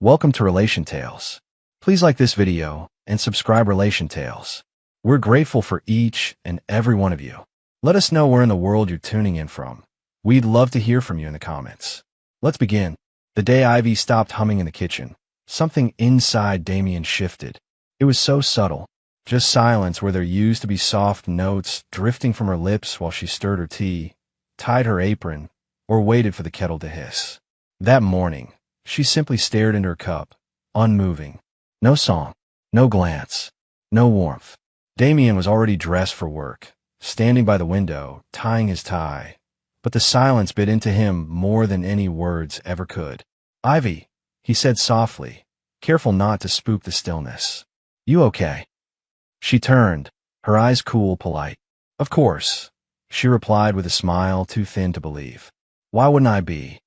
Welcome to Relation Tales. Please like this video and subscribe Relation Tales. We're grateful for each and every one of you. Let us know where in the world you're tuning in from. We'd love to hear from you in the comments. Let's begin. The day Ivy stopped humming in the kitchen, something inside Damien shifted. It was so subtle, just silence where there used to be soft notes drifting from her lips while she stirred her tea, tied her apron, or waited for the kettle to hiss. That morning, she simply stared into her cup, unmoving. No song, no glance, no warmth. Damien was already dressed for work, standing by the window, tying his tie, but the silence bit into him more than any words ever could. "Ivy," he said softly, careful not to spook the stillness. "You okay?" She turned, her eyes cool, polite. "Of course," she replied with a smile too thin to believe. "Why wouldn't I be?"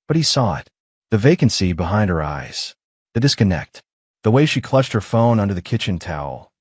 But he saw it. The vacancy behind her eyes, the disconnect, the way she clutched her phone under the kitchen towel,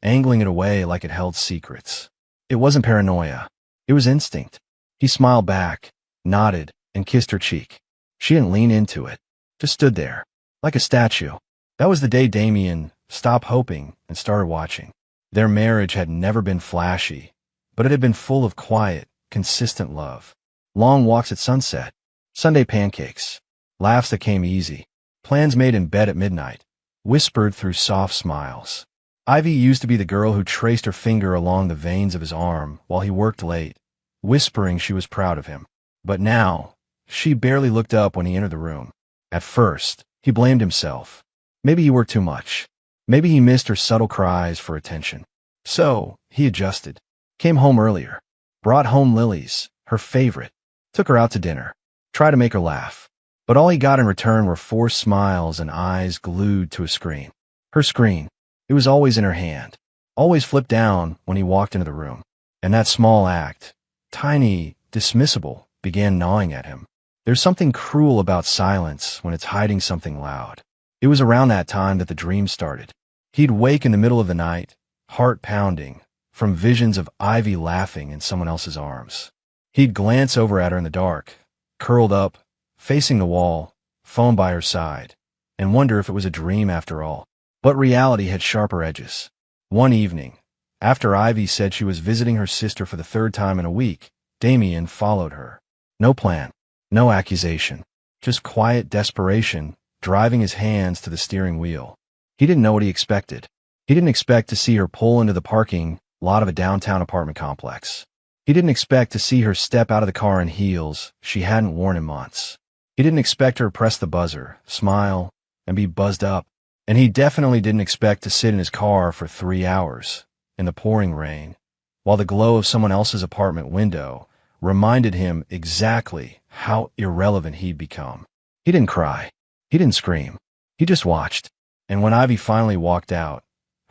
angling it away like it held secrets. It wasn't paranoia. It was instinct. He smiled back, nodded, and kissed her cheek. She didn't lean into it, just stood there, like a statue. That was the day Damien stopped hoping and started watching. Their marriage had never been flashy, but it had been full of quiet, consistent love. Long walks at sunset, Sunday pancakes, laughs that came easy, plans made in bed at midnight, whispered through soft smiles. Ivy used to be the girl who traced her finger along the veins of his arm while he worked late, whispering she was proud of him. But now, she barely looked up when he entered the room. At first, he blamed himself. Maybe he worked too much. Maybe he missed her subtle cries for attention. So, he adjusted. Came home earlier. Brought home lilies, her favorite. Took her out to dinner. Tried to make her laugh. But all he got in return were forced smiles and eyes glued to a screen. Her screen. It was always in her hand. Always flipped down when he walked into the room. And that small act, tiny, dismissible, began gnawing at him. There's something cruel about silence when it's hiding something loud. It was around that time that the dream started. He'd wake in the middle of the night, heart pounding, from visions of Ivy laughing in someone else's arms. He'd glance over at her in the dark, curled up, facing the wall, phone by her side, and wonder if it was a dream after all. But reality had sharper edges. One evening, after Ivy said she was visiting her sister for the third time in a week, Damien followed her. No plan, no accusation, just quiet desperation, driving his hands to the steering wheel. He didn't know what he expected. He didn't expect to see her pull into the parking lot of a downtown apartment complex. He didn't expect to see her step out of the car in heels she hadn't worn in months. He didn't expect her to press the buzzer, smile, and be buzzed up. And he definitely didn't expect to sit in his car for 3 hours, in the pouring rain, while the glow of someone else's apartment window reminded him exactly how irrelevant he'd become. He didn't cry. He didn't scream. He just watched. And when Ivy finally walked out,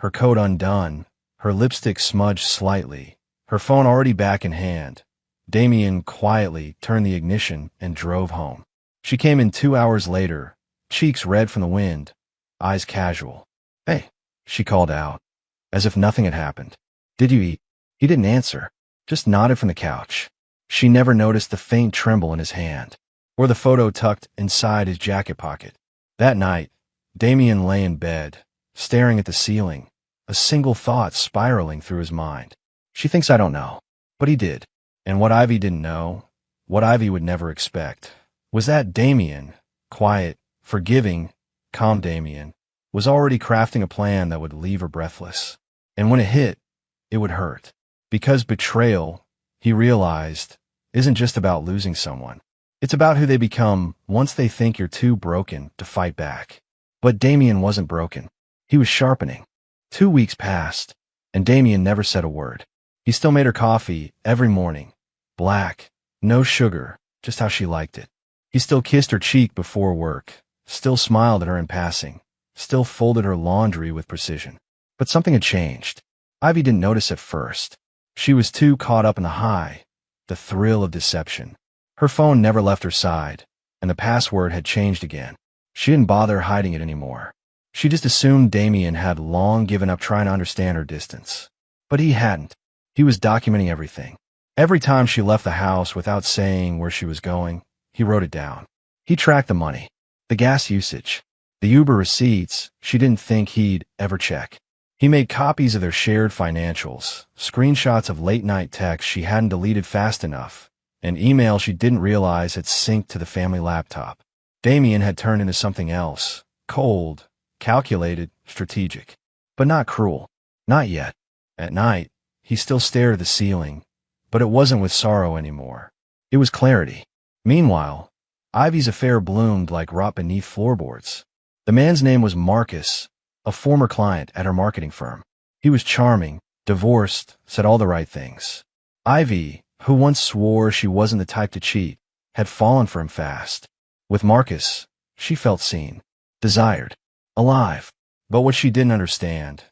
her coat undone, her lipstick smudged slightly, her phone already back in hand, Damien quietly turned the ignition and drove home. She came in 2 hours later, cheeks red from the wind, eyes casual. "Hey," she called out, as if nothing had happened. "Did you eat?" He didn't answer, just nodded from the couch. She never noticed the faint tremble in his hand, or the photo tucked inside his jacket pocket. That night, Damien lay in bed, staring at the ceiling, a single thought spiraling through his mind. She thinks I don't know. But he did. And what Ivy didn't know, what Ivy would never expect, was that Damien, quiet, forgiving, calm Damien, was already crafting a plan that would leave her breathless. And when it hit, it would hurt. Because betrayal, he realized, isn't just about losing someone. It's about who they become once they think you're too broken to fight back. But Damien wasn't broken. He was sharpening. 2 weeks passed, and Damien never said a word. He still made her coffee every morning. Black, no sugar, just how she liked it. He still kissed her cheek before work, still smiled at her in passing, still folded her laundry with precision. But something had changed. Ivy didn't notice at first. She was too caught up in the high, the thrill of deception. Her phone never left her side, and the password had changed again. She didn't bother hiding it anymore. She just assumed Damien had long given up trying to understand her distance. But he hadn't. He was documenting everything. Every time she left the house without saying where she was going, he wrote it down. He tracked the money, the gas usage, The Uber receipts she didn't think he'd ever check. He made copies of their shared financials, screenshots of late-night texts she hadn't deleted fast enough, and emails she didn't realize had synced to the family laptop. Damien had turned into something else, cold, calculated, strategic. But not cruel. Not yet. At night, he still stared at the ceiling, but it wasn't with sorrow anymore. It was clarity. Meanwhile, Ivy's affair bloomed like rot beneath floorboards. The man's name was Marcus, a former client at her marketing firm. He was charming, divorced, said all the right things. Ivy, who once swore she wasn't the type to cheat, had fallen for him fast. With Marcus, she felt seen, desired, alive. But what she didn't understand,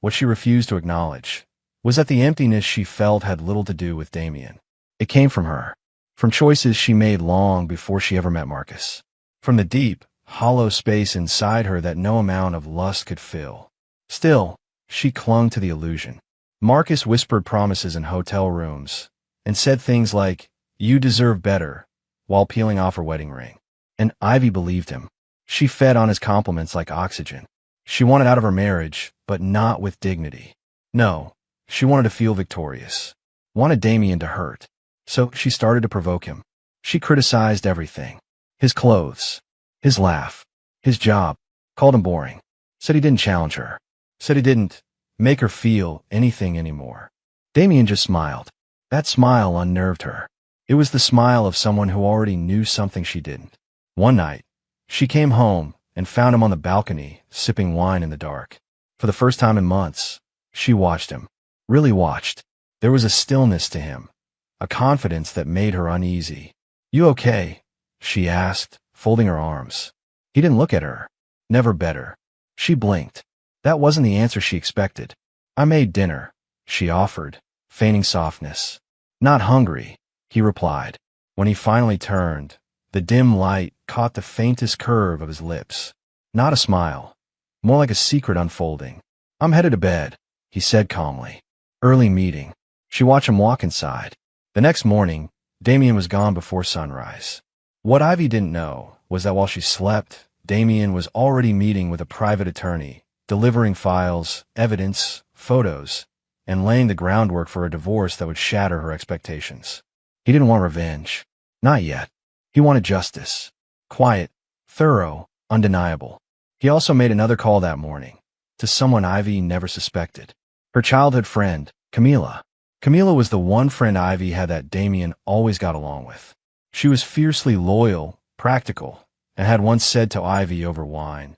what she refused to acknowledge, was that the emptiness she felt had little to do with Damien. It came from her, from choices she made long before she ever met Marcus, from the deep, hollow space inside her that no amount of lust could fill. Still, she clung to the illusion. Marcus whispered promises in hotel rooms and said things like, "You deserve better," while peeling off her wedding ring. And Ivy believed him. She fed on his compliments like oxygen. She wanted out of her marriage, but not with dignity. No, she wanted to feel victorious, wanted Damien to hurt. So she started to provoke him. She criticized everything. His clothes, his laugh, his job, called him boring, said he didn't challenge her, said he didn't make her feel anything anymore. Damien just smiled. That smile unnerved her. It was the smile of someone who already knew something she didn't. One night, she came home and found him on the balcony, sipping wine in the dark. For the first time in months, she watched him. Really watched. There was a stillness to him, a confidence that made her uneasy. "You okay?" she asked, folding her arms. He didn't look at her. Never better. She blinked. That wasn't the answer she expected. "I made dinner," she offered, feigning softness. "Not hungry," he replied. When he finally turned, the dim light caught the faintest curve of his lips. Not a smile, more like a secret unfolding. "I'm headed to bed," he said calmly. Early meeting. She watched him walk inside. The next morning, Damien was gone before sunrise. What Ivy didn't know was that while she slept, Damien was already meeting with a private attorney, delivering files, evidence, photos, and laying the groundwork for a divorce that would shatter her expectations. He didn't want revenge. Not yet. He wanted justice. Quiet, thorough, undeniable. He also made another call that morning, to someone Ivy never suspected. Her childhood friend, Camila. Camila was the one friend Ivy had that Damien always got along with. She was fiercely loyal, practical, and had once said to Ivy over wine,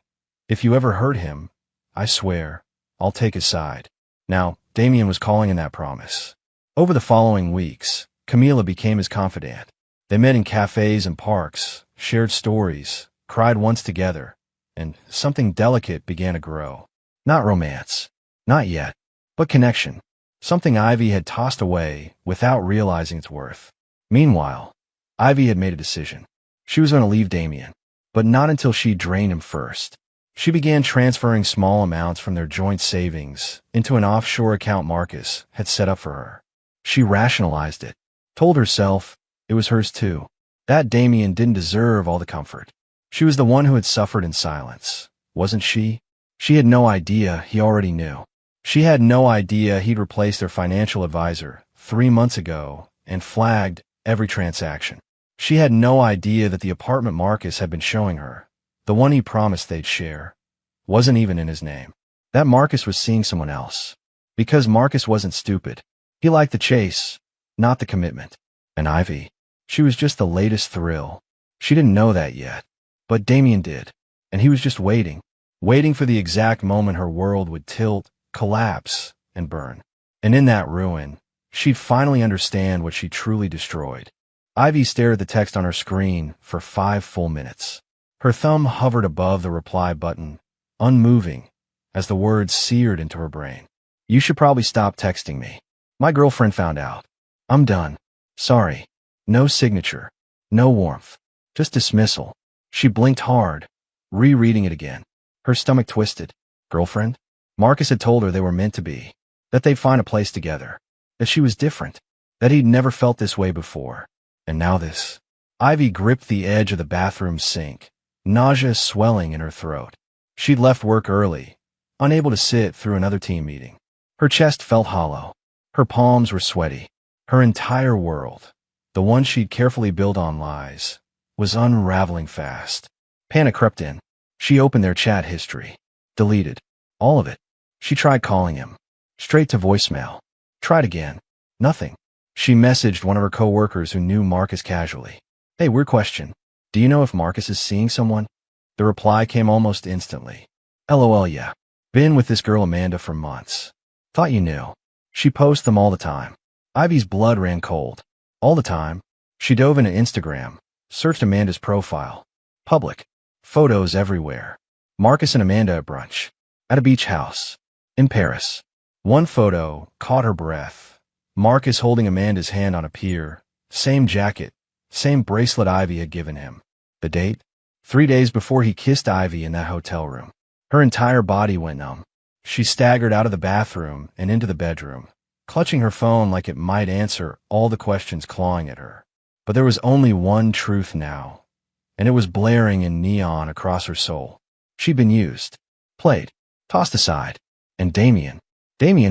"If you ever hurt him, I swear, I'll take his side." Now, Damien was calling in that promise. Over the following weeks, Camila became his confidant. They met in cafes and parks, shared stories, cried once together, and something delicate began to grow. Not romance. Not yet. But connection. Something Ivy had tossed away without realizing its worth. Meanwhile, Ivy had made a decision. She was going to leave Damien, but not until she drained him first. She began transferring small amounts from their joint savings into an offshore account Marcus had set up for her. She rationalized it, told herself it was hers too, that Damien didn't deserve all the comfort. She was the one who had suffered in silence, wasn't she? She had no idea he already knew. She had no idea he'd replaced their financial advisor 3 months ago and flagged every transaction. She had no idea that the apartment Marcus had been showing her, the one he promised they'd share, wasn't even in his name. That Marcus was seeing someone else. Because Marcus wasn't stupid. He liked the chase, not the commitment. And Ivy, she was just the latest thrill. She didn't know that yet. But Damien did. And he was just waiting for the exact moment her world would tilt, collapse, and burn. And in that ruin, she'd finally understand what she truly destroyed. Ivy stared at the text on her screen for 5 full minutes. Her thumb hovered above the reply button, unmoving, as the words seared into her brain. "You should probably stop texting me. My girlfriend found out. I'm done. Sorry." No signature. No warmth. Just dismissal. She blinked hard, rereading it again. Her stomach twisted. Girlfriend? Marcus had told her they were meant to be, that they'd find a place together, that she was different, that he'd never felt this way before. And now this. Ivy gripped the edge of the bathroom sink, nausea swelling in her throat. She'd left work early, unable to sit through another team meeting. Her chest felt hollow. Her palms were sweaty. Her entire world, the one she'd carefully built on lies, was unraveling fast. Panic crept in. She opened their chat history. Deleted. All of it. She tried calling him. Straight to voicemail. Tried again. Nothing. She messaged one of her coworkers who knew Marcus casually. Hey, weird question. Do you know if Marcus is seeing someone? The reply came almost instantly. LOL, yeah. Been with this girl Amanda for months. Thought you knew. She posts them all the time. Ivy's blood ran cold. All the time. She dove into Instagram, searched Amanda's profile. Public. Photos everywhere. Marcus and Amanda at brunch. At a beach house. In Paris. One photo caught her breath. Marcus holding Amanda's hand on a pier. Same jacket. Same bracelet Ivy had given him. The date? 3 days before he kissed Ivy in that hotel room. Her entire body went numb. She staggered out of the bathroom and into the bedroom, clutching her phone like it might answer all the questions clawing at her. But there was only one truth now, and it was blaring in neon across her soul. She'd been used, played, tossed aside. And Damien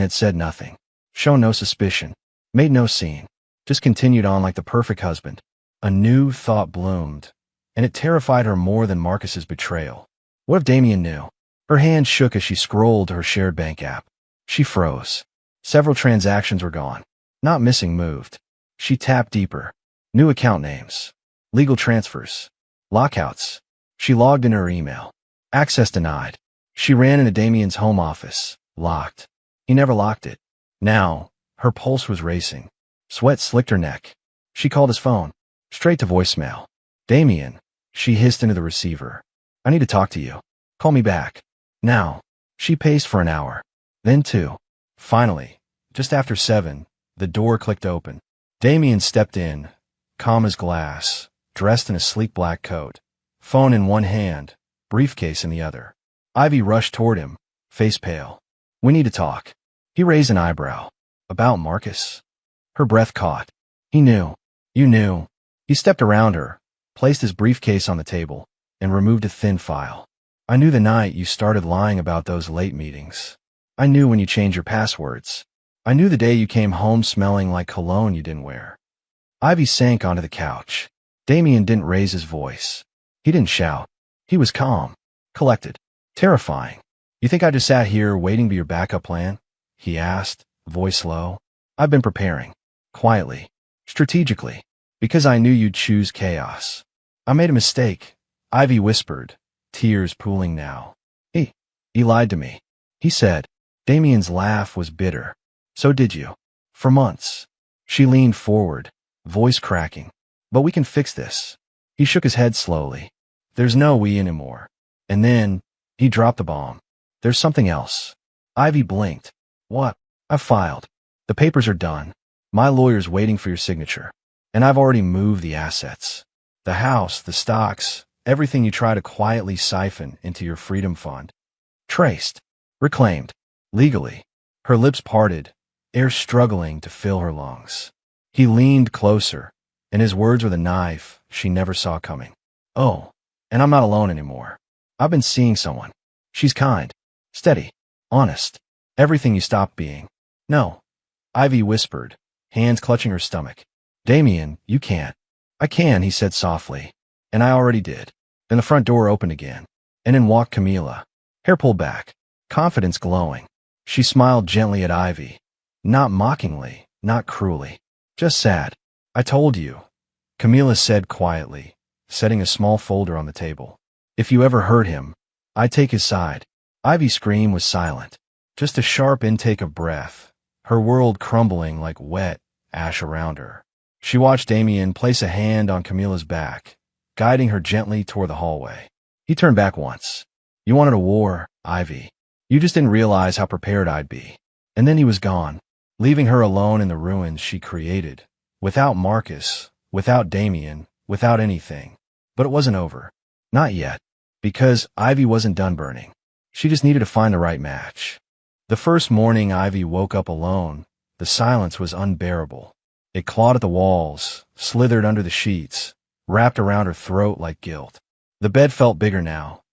had said nothing, shown no suspicion, made no scene, just continued on like the perfect husband. A new thought bloomed, and it terrified her more than Marcus's betrayal. What if Damien knew? Her hand shook as she scrolled to her shared bank app. She froze. Several transactions were gone. Not missing, moved. She tapped deeper. New account names. Legal transfers. Lockouts. She logged in her email. Access denied. She ran into Damien's home office. Locked. He never locked it. Now, her pulse was racing. Sweat slicked her neck. She called his phone. Straight to voicemail. Damien, she hissed into the receiver. I need to talk to you. Call me back. Now. She paced for an hour. Then 2. Finally, just after 7, the door clicked open. Damien stepped in, calm as glass, dressed in a sleek black coat, phone in one hand, briefcase in the other. Ivy rushed toward him, face pale. We need to talk. He raised an eyebrow. About Marcus? Her breath caught. He knew. You knew. He stepped around her, placed his briefcase on the table, and removed a thin file. I knew the night you started lying about those late meetings. I knew when you changed your passwords. I knew the day you came home smelling like cologne you didn't wear. Ivy sank onto the couch. Damien didn't raise his voice. He didn't shout. He was calm, collected, terrifying. You think I just sat here waiting to be your backup plan? He asked, voice low. I've been preparing. Quietly. Strategically. Because I knew you'd choose chaos. I made a mistake. Ivy whispered, tears pooling now. He lied to me. He said. Damien's laugh was bitter. So did you. For months. She leaned forward, voice cracking. But we can fix this. He shook his head slowly. There's no we anymore. And then, he dropped the bomb. There's something else. Ivy blinked. What? I've filed. The papers are done. My lawyer's waiting for your signature. And I've already moved the assets. The house, the stocks, everything you try to quietly siphon into your freedom fund. Traced. Reclaimed. Legally. Her lips parted, air struggling to fill her lungs. He leaned closer, and his words were the knife she never saw coming. Oh, and I'm not alone anymore. I've been seeing someone. She's kind, steady, honest. Everything you stopped being. No. Ivy whispered, hands clutching her stomach. Damien, you can't. I can, he said softly. And I already did. Then the front door opened again, and in walked Camila, hair pulled back, confidence glowing. She smiled gently at Ivy, not mockingly, not cruelly, just sad. I told you, Camila said quietly, setting a small folder on the table. If you ever hurt him, I'd take his side. Ivy's scream was silent, just a sharp intake of breath, her world crumbling like wet ash around her. She watched Damien place a hand on Camila's back, guiding her gently toward the hallway. He turned back once. You wanted a war, Ivy. You just didn't realize how prepared I'd be. And then he was gone, leaving her alone in the ruins she created, without Marcus, without Damien, without anything. But it wasn't over. Not yet. Because Ivy wasn't done burning. She just needed to find the right match. The first morning Ivy woke up alone, the silence was unbearable. It clawed at the walls, slithered under the sheets, wrapped around her throat like guilt. The bed felt bigger now,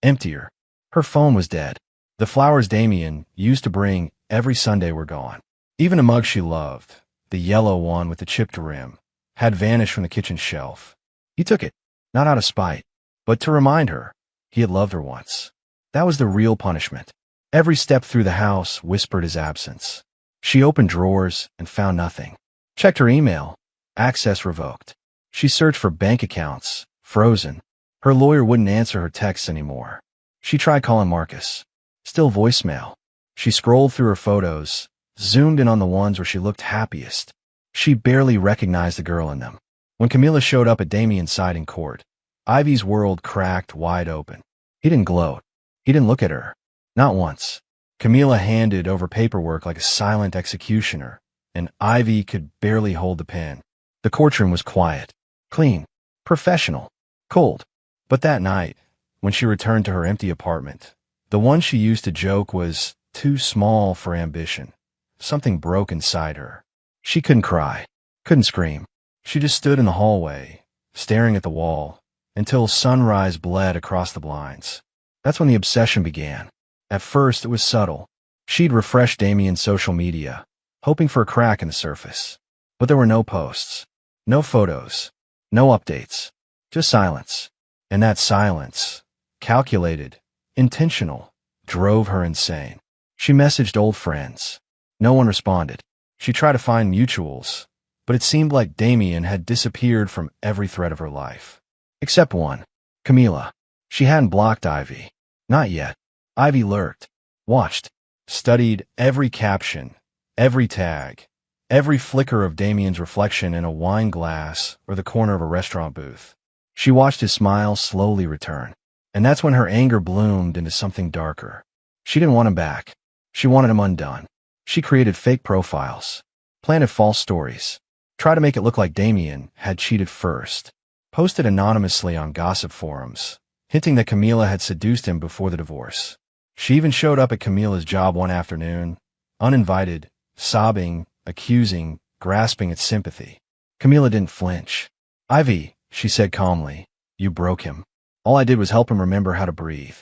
emptier. Her phone was dead. The flowers Damien used to bring every Sunday were gone. Even a mug she loved, the yellow one with the chipped rim, had vanished from the kitchen shelf. He took it, not out of spite, but to remind her he had loved her once. That was the real punishment. Every step through the house whispered his absence. She opened drawers and found nothing. Checked her email. Access revoked. She searched for bank accounts. Frozen. Her lawyer wouldn't answer her texts anymore. She tried calling Marcus. Still voicemail. She scrolled through her photos, zoomed in on the ones where she looked happiest. She barely recognized the girl in them. When Camila showed up at Damien's side in court, Ivy's world cracked wide open. He didn't gloat. He didn't look at her. Not once. Camila handed over paperwork like a silent executioner, and Ivy could barely hold the pen. The courtroom was quiet, clean, professional, cold. But that night, when she returned to her empty apartment, the one she used to joke was too small for ambition. Something broke inside her. She couldn't cry, couldn't scream. She just stood in the hallway, staring at the wall, until sunrise bled across the blinds. That's when the obsession began. At first, it was subtle. She'd refreshed Damien's social media, hoping for a crack in the surface. But there were no posts, no photos, no updates, just silence. And that silence, calculated, intentional, drove her insane. She messaged old friends. No one responded. She tried to find mutuals, but it seemed like Damien had disappeared from every thread of her life. Except one, Camila. She hadn't blocked Ivy. Not yet. Ivy lurked, watched, studied every caption, every tag, every flicker of Damien's reflection in a wine glass or the corner of a restaurant booth. She watched his smile slowly return, and that's when her anger bloomed into something darker. She didn't want him back. She wanted him undone. She created fake profiles, planted false stories, tried to make it look like Damien had cheated first, posted anonymously on gossip forums, hinting that Camila had seduced him before the divorce. She even showed up at Camila's job one afternoon, uninvited, sobbing, accusing, grasping at sympathy. Camila didn't flinch. "Ivy," she said calmly, "you broke him. All I did was help him remember how to breathe."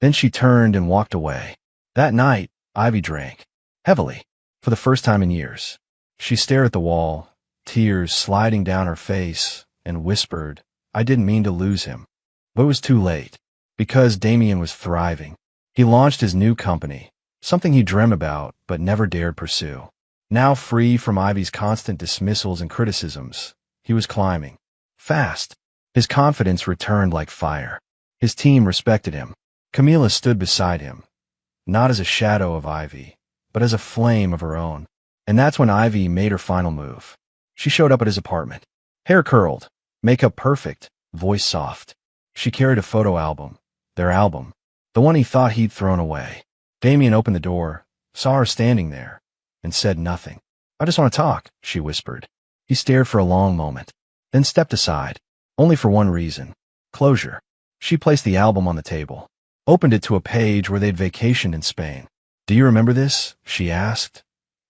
Then she turned and walked away. That night, Ivy drank. Heavily. For the first time in years. She stared at the wall, tears sliding down her face, and whispered, "I didn't mean to lose him." But it was too late. Because Damien was thriving. He launched his new company, something he dreamed about but never dared pursue. Now free from Ivy's constant dismissals and criticisms, he was climbing. Fast. His confidence returned like fire. His team respected him. Camila stood beside him, not as a shadow of Ivy, but as a flame of her own. And that's when Ivy made her final move. She showed up at his apartment. Hair curled, makeup perfect, voice soft. She carried a photo album, their album, the one he thought he'd thrown away. Damien opened the door, saw her standing there, and said nothing. "I just want to talk," she whispered. He stared for a long moment, then stepped aside, only for one reason: closure. She placed the album on the table, opened it to a page where they'd vacationed in Spain. "Do you remember this?" she asked,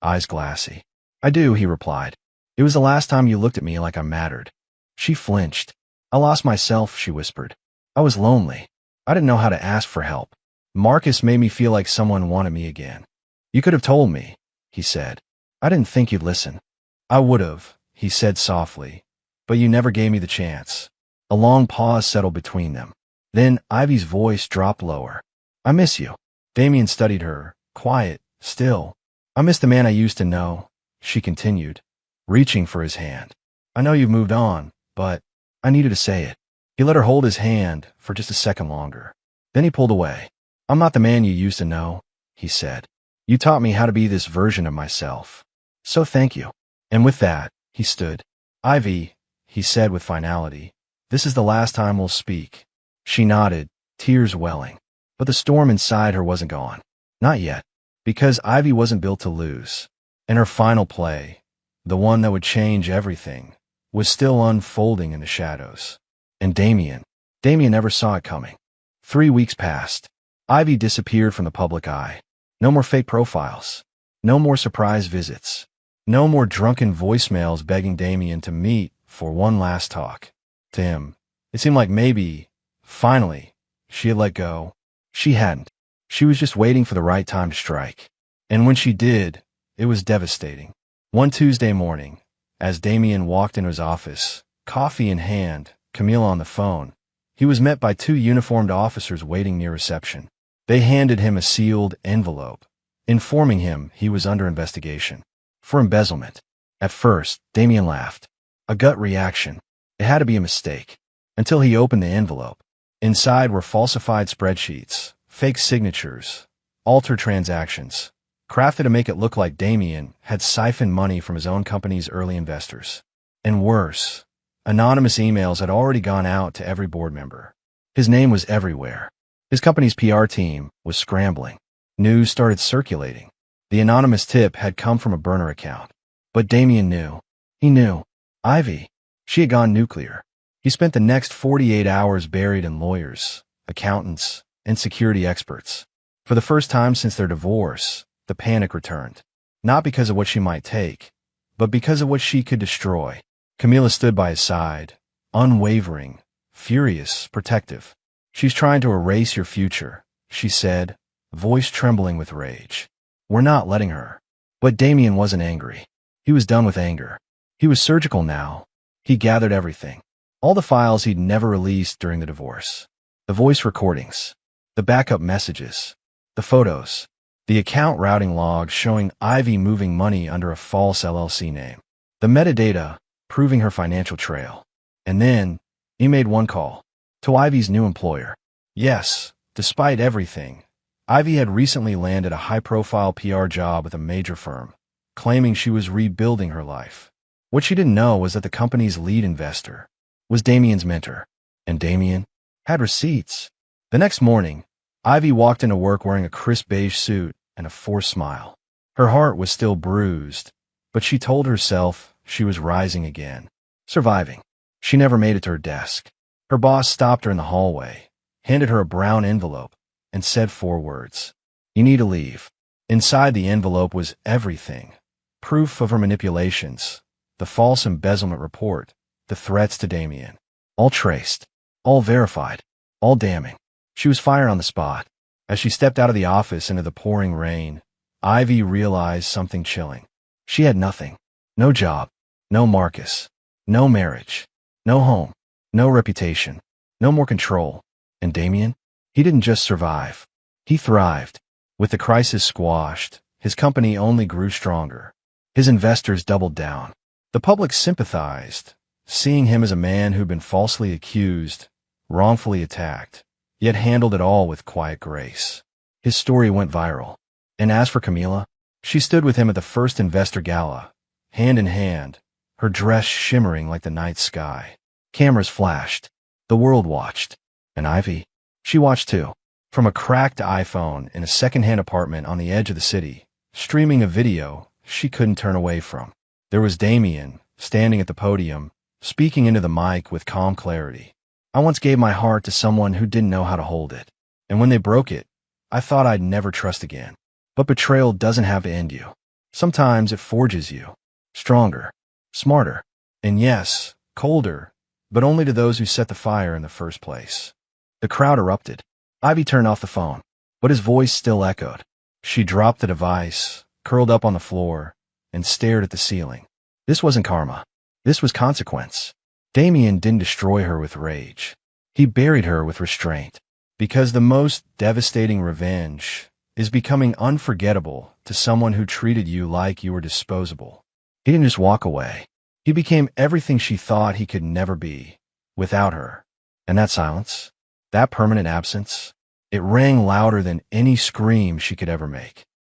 eyes glassy. "I do," he replied. "It was the last time you looked at me like I mattered." She flinched. "I lost myself," she whispered. "I was lonely. I didn't know how to ask for help. Marcus made me feel like someone wanted me again." "You could have told me," he said. "I didn't think you'd listen." "I would have," he said softly, "but you never gave me the chance." A long pause settled between them. Then Ivy's voice dropped lower. "I miss you." Damien studied her, quiet, still. "I miss the man I used to know," she continued, reaching for his hand. "I know you've moved on, but I needed to say it." He let her hold his hand for just a second longer. Then he pulled away. "I'm not the man you used to know," he said. "You taught me how to be this version of myself. So thank you." And with that, he stood. "Ivy," he said with finality, "this is the last time we'll speak." She nodded, tears welling. But the storm inside her wasn't gone. Not yet. Because Ivy wasn't built to lose. And her final play, the one that would change everything, was still unfolding in the shadows. And Damien never saw it coming. 3 weeks passed. Ivy disappeared from the public eye. No more fake profiles. No more surprise visits. No more drunken voicemails begging Damien to meet for one last talk. To him, it seemed like maybe, finally, she had let go. She hadn't. She was just waiting for the right time to strike. And when she did, it was devastating. One Tuesday morning, as Damien walked into his office, coffee in hand, Camila on the phone, he was met by two uniformed officers waiting near reception. They handed him a sealed envelope, informing him he was under investigation for embezzlement. At first, Damien laughed. A gut reaction. It had to be a mistake. Until he opened the envelope. Inside were falsified spreadsheets, fake signatures, altered transactions, crafted to make it look like Damien had siphoned money from his own company's early investors. And worse, anonymous emails had already gone out to every board member. His name was everywhere. His company's PR team was scrambling. News started circulating. The anonymous tip had come from a burner account. But Damien knew. He knew. Ivy. She had gone nuclear. He spent the next 48 hours buried in lawyers, accountants, and security experts. For the first time since their divorce, the panic returned. Not because of what she might take, but because of what she could destroy. Camila stood by his side, unwavering, furious, protective. "She's trying to erase your future," she said, voice trembling with rage. "We're not letting her." But Damien wasn't angry. He was done with anger. He was surgical now. He gathered everything. All the files he'd never released during the divorce. The voice recordings. The backup messages. The photos. The account routing logs showing Ivy moving money under a false LLC name. The metadata proving her financial trail. And then, he made one call. To Ivy's new employer. Yes, despite everything, Ivy had recently landed a high-profile PR job with a major firm, claiming she was rebuilding her life. What she didn't know was that the company's lead investor was Damien's mentor, and Damien had receipts. The next morning, Ivy walked into work wearing a crisp beige suit and a forced smile. Her heart was still bruised, but she told herself she was rising again, surviving. She never made it to her desk. Her boss stopped her in the hallway, handed her a brown envelope, and said 4 words. "You need to leave." Inside the envelope was everything. Proof of her manipulations, the false embezzlement report, the threats to Damien. All traced, all verified, all damning. She was fired on the spot. As she stepped out of the office into the pouring rain, Ivy realized something chilling. She had nothing. No job, no Marcus, no marriage, no home, no reputation, no more control. And Damien? He didn't just survive. He thrived. With the crisis squashed, his company only grew stronger. His investors doubled down. The public sympathized, seeing him as a man who'd been falsely accused, wrongfully attacked, yet handled it all with quiet grace. His story went viral. And as for Camila, she stood with him at the first investor gala, hand in hand, her dress shimmering like the night sky. Cameras flashed. The world watched. And Ivy? She watched too. From a cracked iPhone in a second-hand apartment on the edge of the city, streaming a video she couldn't turn away from. There was Damien, standing at the podium, speaking into the mic with calm clarity. "I once gave my heart to someone who didn't know how to hold it. And when they broke it, I thought I'd never trust again. But betrayal doesn't have to end you. Sometimes it forges you. Stronger, smarter, and yes, colder, but only to those who set the fire in the first place." The crowd erupted. Ivy turned off the phone, but his voice still echoed. She dropped the device, curled up on the floor, and stared at the ceiling. This wasn't karma. This was consequence. Damien didn't destroy her with rage. He buried her with restraint. Because the most devastating revenge is becoming unforgettable to someone who treated you like you were disposable. He didn't just walk away. He became everything she thought he could never be, without her. And that silence, that permanent absence, it rang louder than any scream she could ever make.